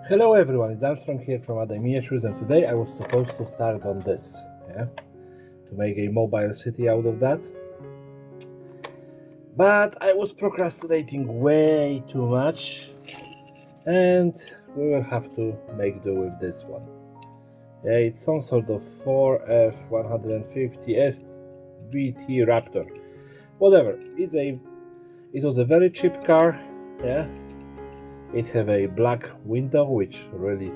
Hello everyone, it's Armstrong here from Ada Miniatures, and today I was supposed to start on this, to make a mobile city out of that. But I was procrastinating way too much, and we will have to make do with this one. Yeah, it's some sort of 4F150 SVT Raptor. Whatever, it was a very cheap car, yeah. It have a black window, which really,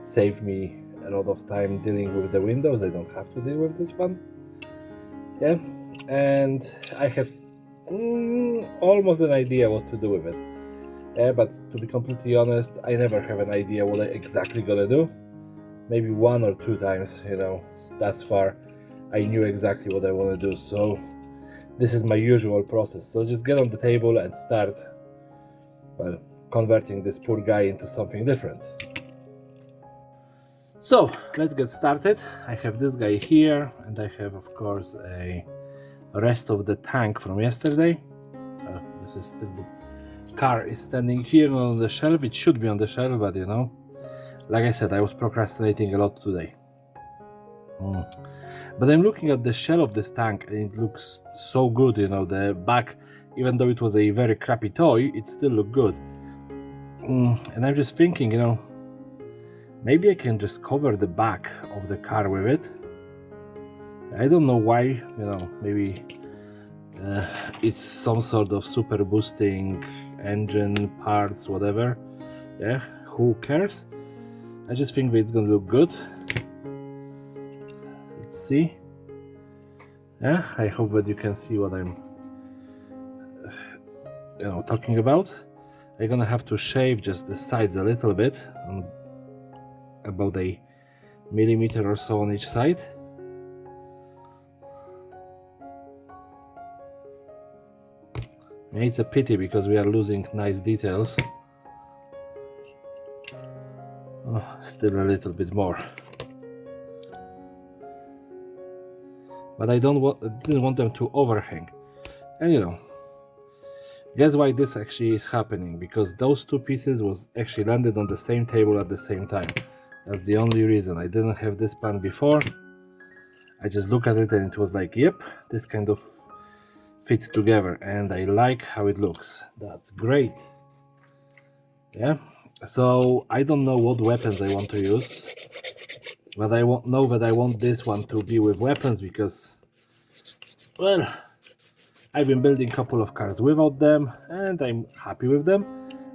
saved me a lot of time dealing with the windows. I don't have to deal with this one. Yeah, and I have almost an idea what to do with it. Yeah, but to be completely honest, I never have an idea what I exactly gonna do. Maybe one or two times, that's far, I knew exactly what I want to do. So this is my usual process. So just get on the table and start, well, converting this poor guy into something different. So let's get started. I have this guy here, and I have, of course, a rest of the tank from yesterday. This is still the car is standing here on the shelf. It should be on the shelf, but like I said, I was procrastinating a lot today. But I'm looking at the shell of this tank, and it looks so good. The back, even though it was a very crappy toy, it still looked good. And I'm just thinking, maybe I can just cover the back of the car with it. I don't know why, maybe it's some sort of super boosting engine parts, whatever. Yeah, who cares? I just think that it's gonna look good. Let's see. Yeah, I hope that you can see what I'm talking about. I'm gonna have to shave just the sides a little bit, about a millimeter or so on each side. It's a pity because we are losing nice details. Still a little bit more, but I didn't want them to overhang. And guess why this actually is happening? Because those two pieces was actually landed on the same table at the same time. That's the only reason. I didn't have this plan before. I just looked at it and it was like, yep, this kind of fits together, and I like how it looks. That's great. Yeah, so I don't know what weapons I want to use, but I know that I want this one to be with weapons because, well, I've been building a couple of cars without them and I'm happy with them,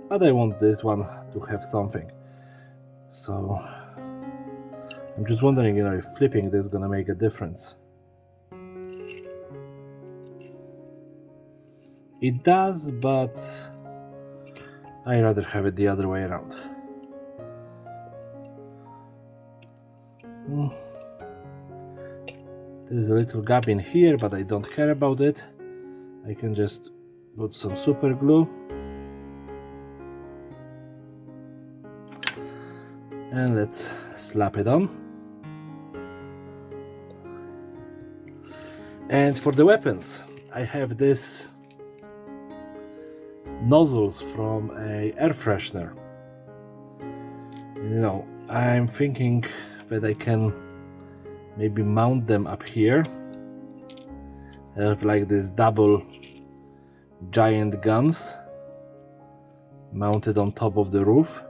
but I want this one to have something. So I'm just wondering, if flipping this is gonna make a difference. It does, but I'd rather have it the other way around. There's a little gap in here, but I don't care about it. I can just put some super glue and let's slap it on. And for the weapons, I have this nozzles from a air freshener. I'm thinking that I can maybe mount them up here. I have like this double giant guns mounted on top of the roof,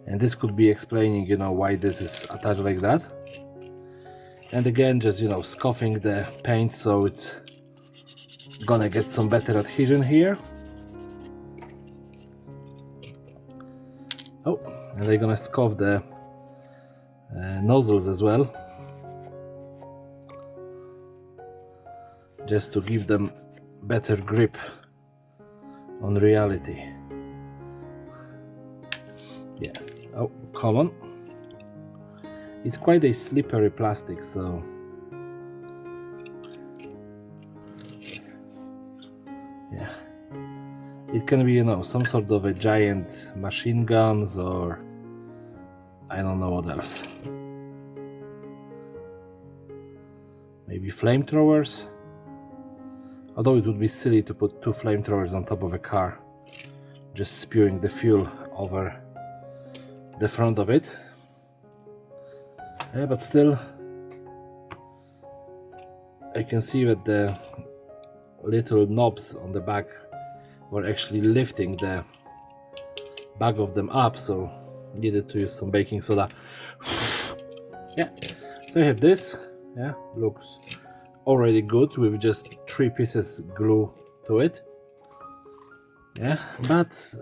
and this could be explaining why this is attached like that. And again, just scuffing the paint so it's gonna get some better adhesion here. Oh, and they're gonna scuff the nozzles as well, just to give them better grip on reality. Yeah. Oh, come on. It's quite a slippery plastic, so yeah. It can be, some sort of a giant machine guns, or I don't know what else. Maybe flamethrowers? Although it would be silly to put two flamethrowers on top of a car. just spewing the fuel over the front of it. But still I can see that the little knobs on the back were actually lifting the back of them up, so needed to use some baking soda. Yeah, so I have this. Yeah, looks already good with just 3 pieces glue to it. Yeah, but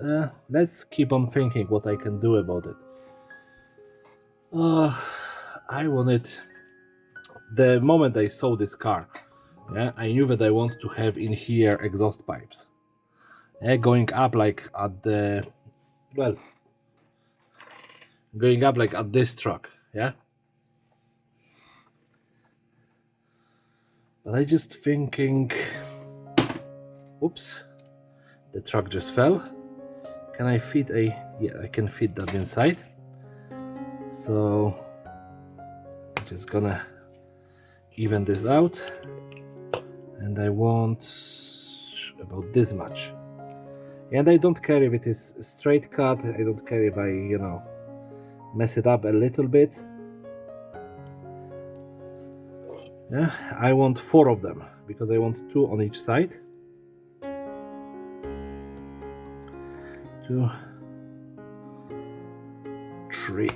let's keep on thinking what I can do about it. I wanted, the moment I saw this car, yeah, I knew that I want to have in here exhaust pipes. Yeah, going up like at the, well, going up like at this truck, yeah. But I just thinking, oops, the truck just fell. Can I fit a, yeah, I can fit that inside. So I'm just gonna even this out, and I want about this much. And I don't care if it is straight cut, I don't care if I, you know, mess it up a little bit. Yeah, I want 4 of them because I want 2 on each side. 2, 3,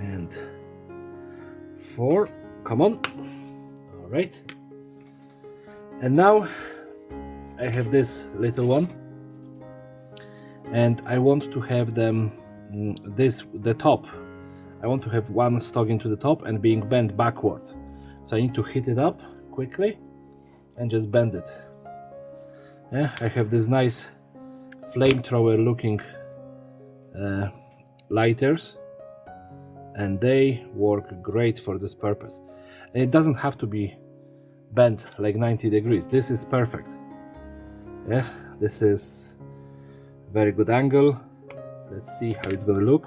and 4. Come on. All right. And now I have this little one, and I want to have them the top. I want to have one stuck into the top and being bent backwards. So I need to hit it up quickly and just bend it. Yeah, I have this nice flamethrower looking lighters, and they work great for this purpose. And it doesn't have to be bent like 90 degrees. This is perfect. Yeah, this is very good angle. Let's see how it's gonna look.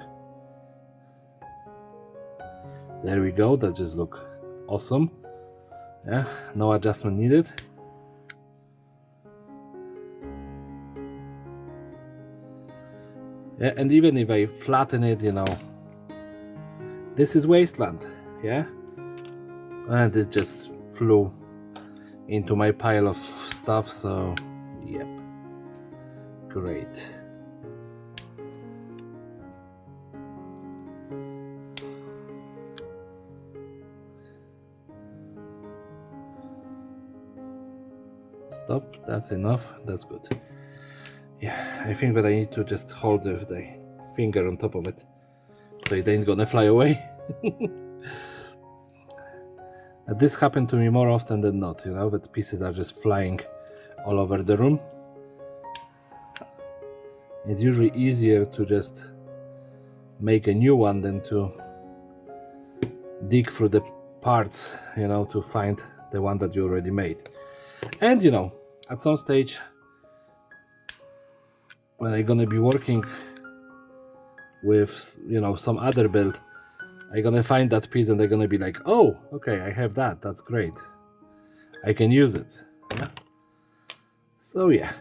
There we go, that just look awesome. Yeah, no adjustment needed. Yeah, and even if I flatten it, you know, this is wasteland. Yeah, and it just flew into my pile of stuff, so yep, great. Stop, that's enough, that's good. Yeah, I think that I need to just hold the finger on top of it so it ain't gonna fly away. This happened to me more often than not, you know, that pieces are just flying all over the room. It's usually easier to just make a new one than to dig through the parts, you know, to find the one that you already made. And you know, at some stage when I'm gonna be working with, you know, some other build, I'm gonna find that piece and they're gonna be like, oh, okay, I have that, that's great, I can use it. Yeah. So yeah.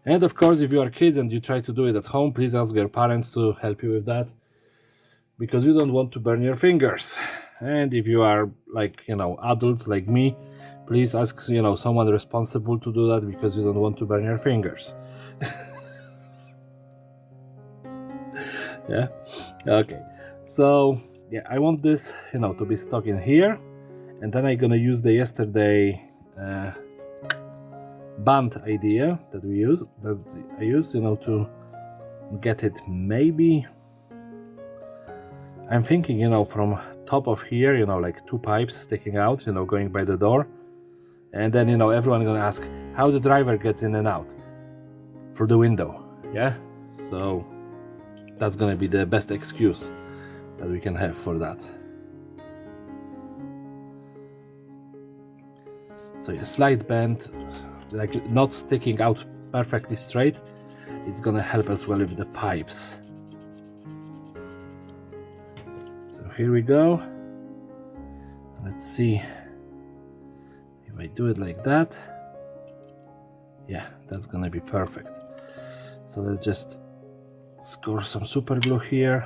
And of course, if you are kids and you try to do it at home, please ask your parents to help you with that, because you don't want to burn your fingers. And if you are like, you know, adults like me, please ask, you know, someone responsible to do that, because you don't want to burn your fingers. Yeah, okay. So yeah, I want this, you know, to be stuck in here, and then I'm gonna use the yesterday band idea that I used, you know, to get it. Maybe I'm thinking, you know, from top of here, you know, like 2 pipes sticking out, you know, going by the door, and then, you know, everyone gonna ask how the driver gets in and out through the window. Yeah, so that's gonna be the best excuse that we can have for that. So a slight bend, like not sticking out perfectly straight, it's gonna help as well with the pipes. So here we go. Let's see if I do it like that. Yeah, that's gonna be perfect. So let's just score some super glue here.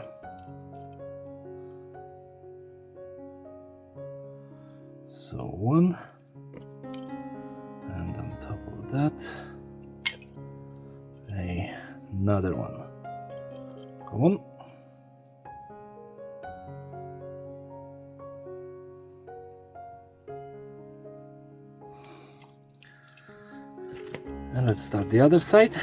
So one, and on top of that, another one. Come on. And let's start the other side.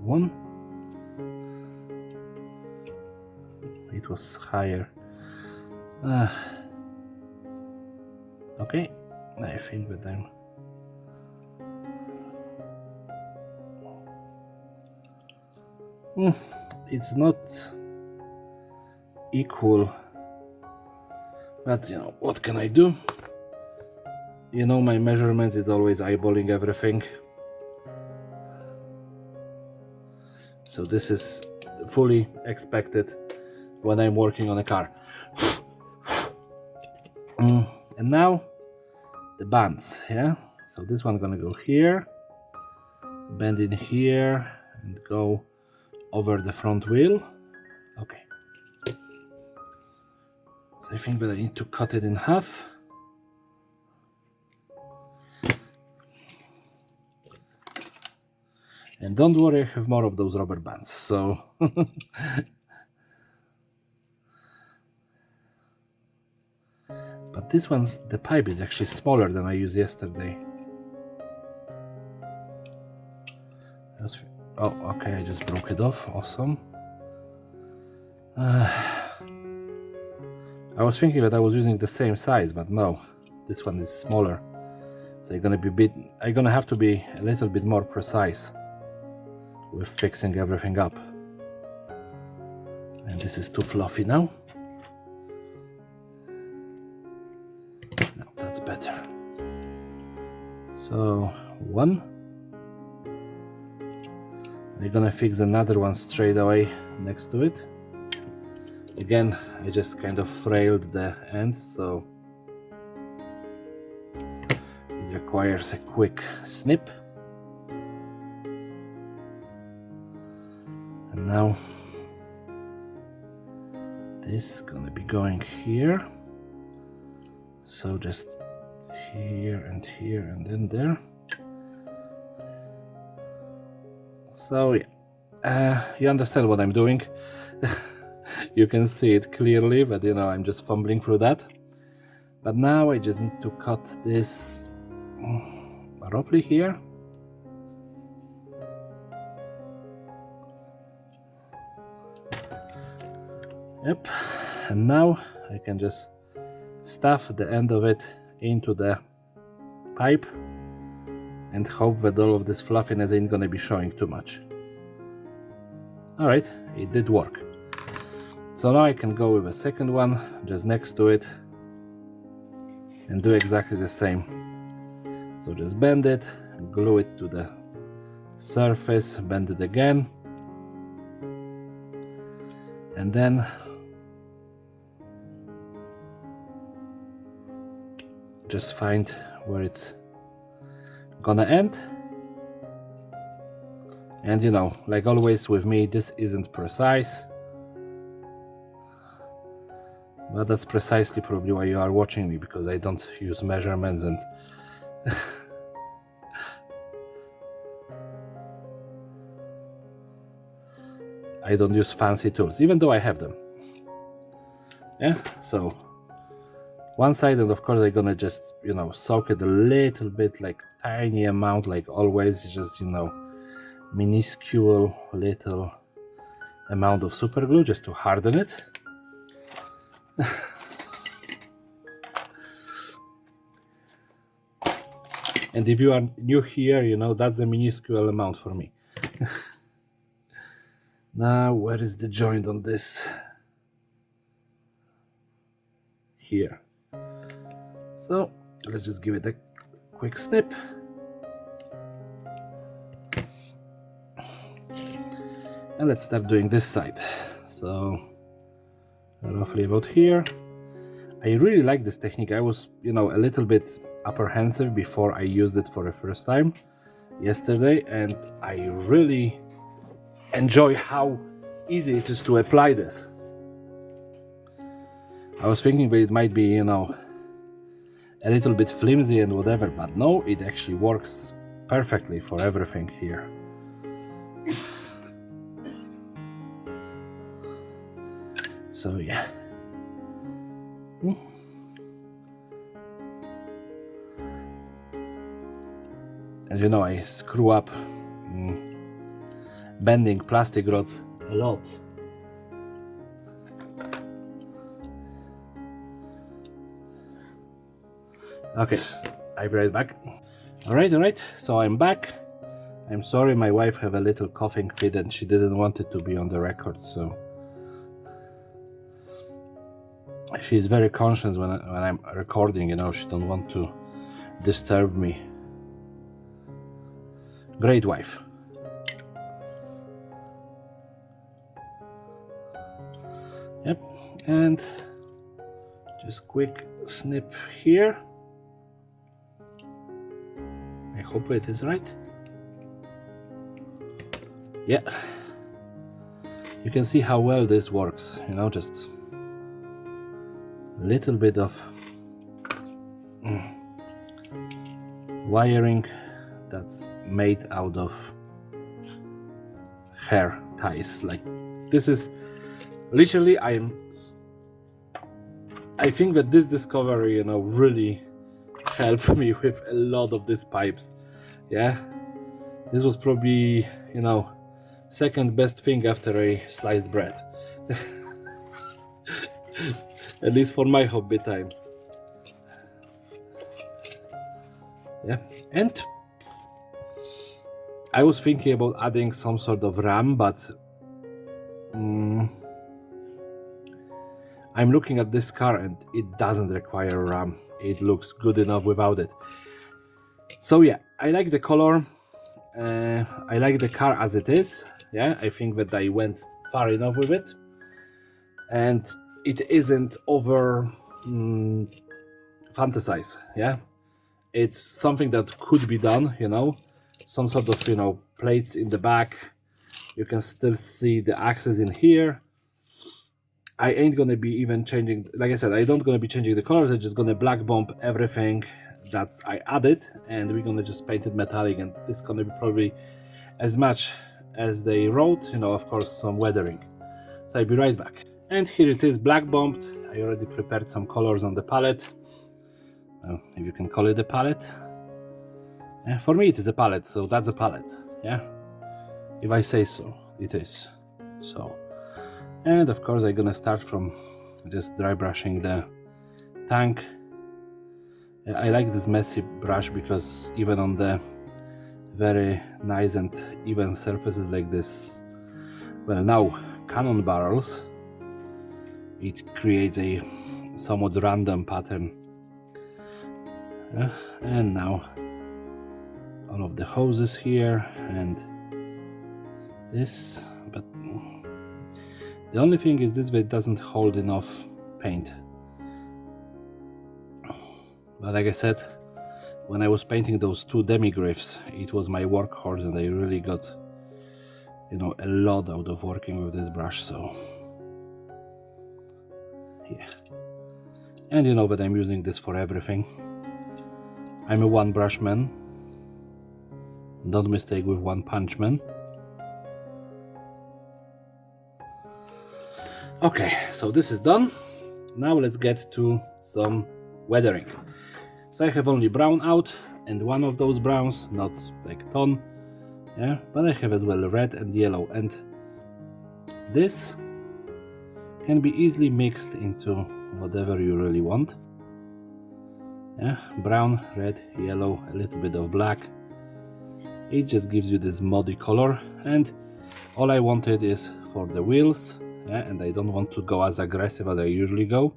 One. It was higher. Okay, I think that it's not equal, but you know, what can I do? You know, my measurements is always eyeballing everything. So this is fully expected when I'm working on a car. And now the bands, yeah? So this one gonna go here, bend in here, and go over the front wheel. Okay. So I think that I need to cut it in half. And don't worry, I have more of those rubber bands, so but this one's, the pipe is actually smaller than I used yesterday. Oh, okay, I just broke it off. Awesome. I was thinking that I was using the same size, but no, this one is smaller. So I'm gonna have to be a little bit more precise with fixing everything up. And this is too fluffy now. No, that's better. So one. I'm gonna fix another one straight away next to it. Again, I just kind of frailed the ends, so it requires a quick snip. And now this is gonna be going here. So just here and then there. So yeah, you understand what I'm doing. You can see it clearly, but you know, I'm just fumbling through that. But now I just need to cut this roughly here. Yep, and now I can just stuff the end of it into the pipe and hope that all of this fluffiness ain't gonna be showing too much. Alright, it did work. So now I can go with a second one just next to it and do exactly the same. So just bend it, glue it to the surface, bend it again, and then just find where it's gonna end. And you know, like always with me, this isn't precise, but that's precisely probably why you are watching me, because I don't use measurements and I don't use fancy tools, even though I have them. Yeah, so one side, and of course I'm gonna just, you know, soak it a little bit, like tiny amount, like always, just, you know, minuscule little amount of super glue just to harden it. And if you are new here, you know, that's a minuscule amount for me. Now, where is the joint on this? Here. So let's just give it a quick snip. And let's start doing this side. So roughly about here. I really like this technique. I was, a little bit apprehensive before I used it for the first time yesterday, and I really enjoy how easy it is to apply this. I was thinking that it might be, a little bit flimsy and whatever, but no, it actually works perfectly for everything here. So yeah. As you know, I screw up bending plastic rods a lot. Okay, I'll be right back. Alright, so I'm back. I'm sorry, my wife have a little coughing fit and she didn't want it to be on the record, so she's very conscious when I'm recording, she don't want to disturb me. Great wife. Yep, and just quick snip here. I hope it is right. Yeah. You can see how well this works, just a little bit of wiring that's made out of hair ties. Like, this is literally, I think that this discovery, really helped me with a lot of these pipes. Yeah, this was probably, second best thing after a sliced bread. At least for my hobby time. Yeah, and I was thinking about adding some sort of ram, but I'm looking at this car and it doesn't require a ram. It looks good enough without it. So yeah, I like the color. I like the car as it is. Yeah, I think that I went far enough with it, and it isn't over fantasize. Yeah, it's something that could be done. Some sort of plates in the back. You can still see the axles in here. I ain't gonna be even changing, like I said, I don't gonna be changing the colors. I'm just gonna black bump everything that I added, and we're gonna just paint it metallic, and this is gonna be probably as much as they wrote, of course some weathering. So I'll be right back. And here it is, black bumped. I already prepared some colors on the palette. If you can call it a palette. For me it is a palette, so that's a palette. Yeah, if I say so, it is. So, and of course I'm gonna start from just dry brushing the tank. I like this messy brush because even on the very nice and even surfaces like this, well, now cannon barrels, it creates a somewhat random pattern. And now all of the hoses here and this, but the only thing is this way it doesn't hold enough paint. But like I said, when I was painting those two demi-griffs, it was my workhorse, and I really got a lot out of working with this brush. So yeah, and you know that I'm using this for everything. I'm a one brush man, don't mistake with one punch man. Okay, so this is done. Now let's get to some weathering. So I have only brown out, and one of those browns, not like ton, yeah, but I have as well red and yellow, and this can be easily mixed into whatever you really want. Yeah, brown, red, yellow, a little bit of black. It just gives you this muddy color, and all I wanted is for the wheels, yeah, and I don't want to go as aggressive as I usually go.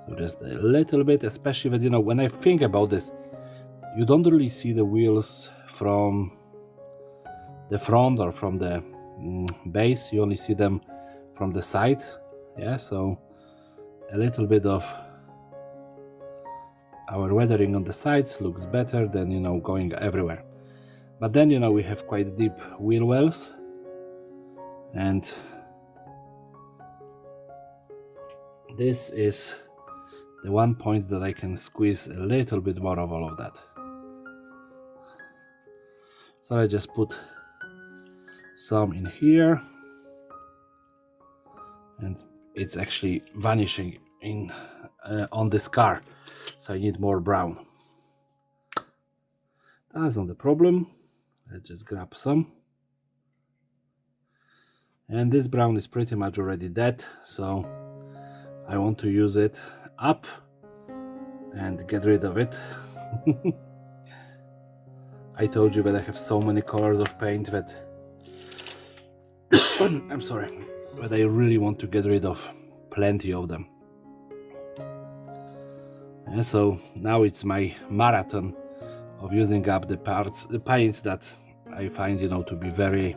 So just a little bit, especially that, you know, when I think about this, you don't really see the wheels from the front or from the base, you only see them from the side. Yeah, so a little bit of our weathering on the sides looks better than, you know, going everywhere. But then, you know, we have quite deep wheel wells, and this is the one point that I can squeeze a little bit more of all of that. So I just put some in here, and it's actually vanishing in on this car, so I need more brown. That's not the problem. Let's just grab some. And this brown is pretty much already dead, so I want to use it up and get rid of it. I told you that I have so many colors of paint that I'm sorry, but I really want to get rid of plenty of them. And so now it's my marathon of using up the paints that I find, you know, to be very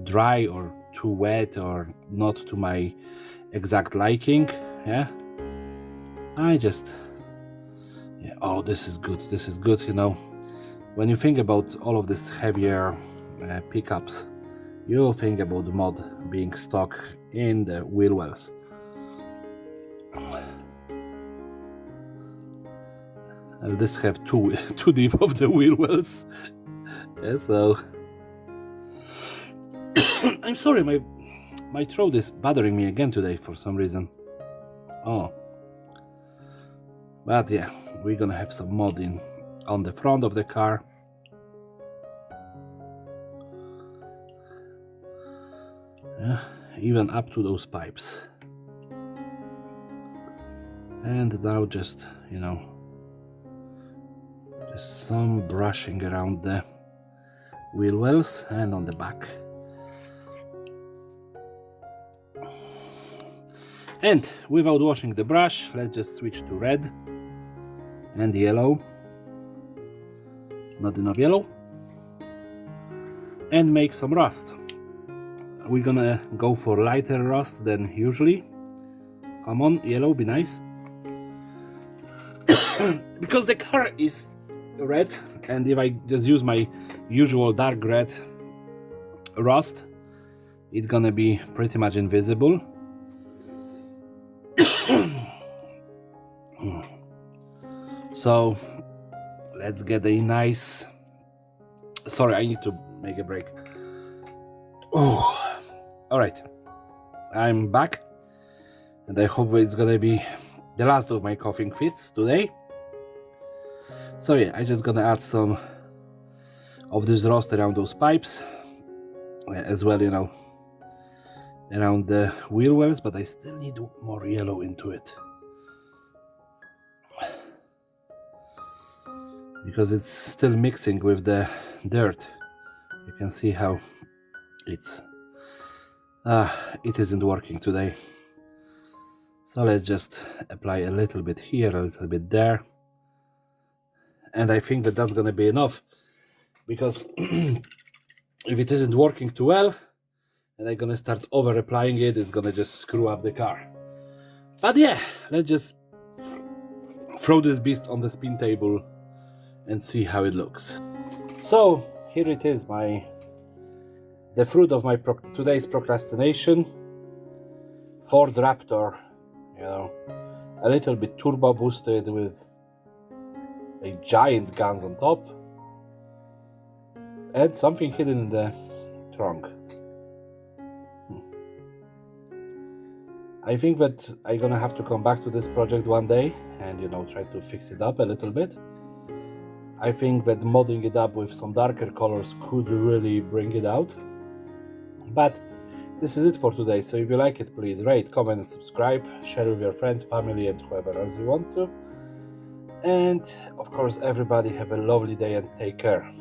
dry or too wet or not to my exact liking. Yeah, oh, this is good, you know. When you think about all of this heavier pickups, you think about the mod being stuck in the wheel wells. And this have too deep of the wheel wells. Yeah, so I'm sorry, my throat is bothering me again today for some reason. Oh, but yeah, we're gonna have some modding on the front of the car. Yeah, even up to those pipes. And now just, you know, just some brushing around the wheel wells and on the back. And without washing the brush, let's just switch to red and yellow. Not enough yellow. And make some rust. We're gonna go for lighter rust than usually. Come on, yellow, be nice. Because the car is red, and if I just use my usual dark red rust, it's gonna be pretty much invisible. So let's get a nice... Sorry, I need to make a break. Oh, all right, I'm back, and I hope it's gonna be the last of my coughing fits today. So yeah, I just gonna add some of this rust around those pipes, as well, you know, around the wheel wells, but I still need more yellow into it, because it's still mixing with the dirt. You can see how it isn't working today. So let's just apply a little bit here, a little bit there, and I think that that's gonna be enough, because if it isn't working too well and I'm gonna start over applying it, it's gonna just screw up the car. But yeah, let's just throw this beast on the spin table and see how it looks. So here it is, the fruit of my today's procrastination. Ford Raptor, you know, a little bit turbo boosted with a giant guns on top, and something hidden in the trunk. I think that I'm gonna have to come back to this project one day and, you know, try to fix it up a little bit. I think that modding it up with some darker colors could really bring it out. But this is it for today, so if you like it, please rate, comment and subscribe, share with your friends, family and whoever else you want to. And of course, everybody have a lovely day and take care.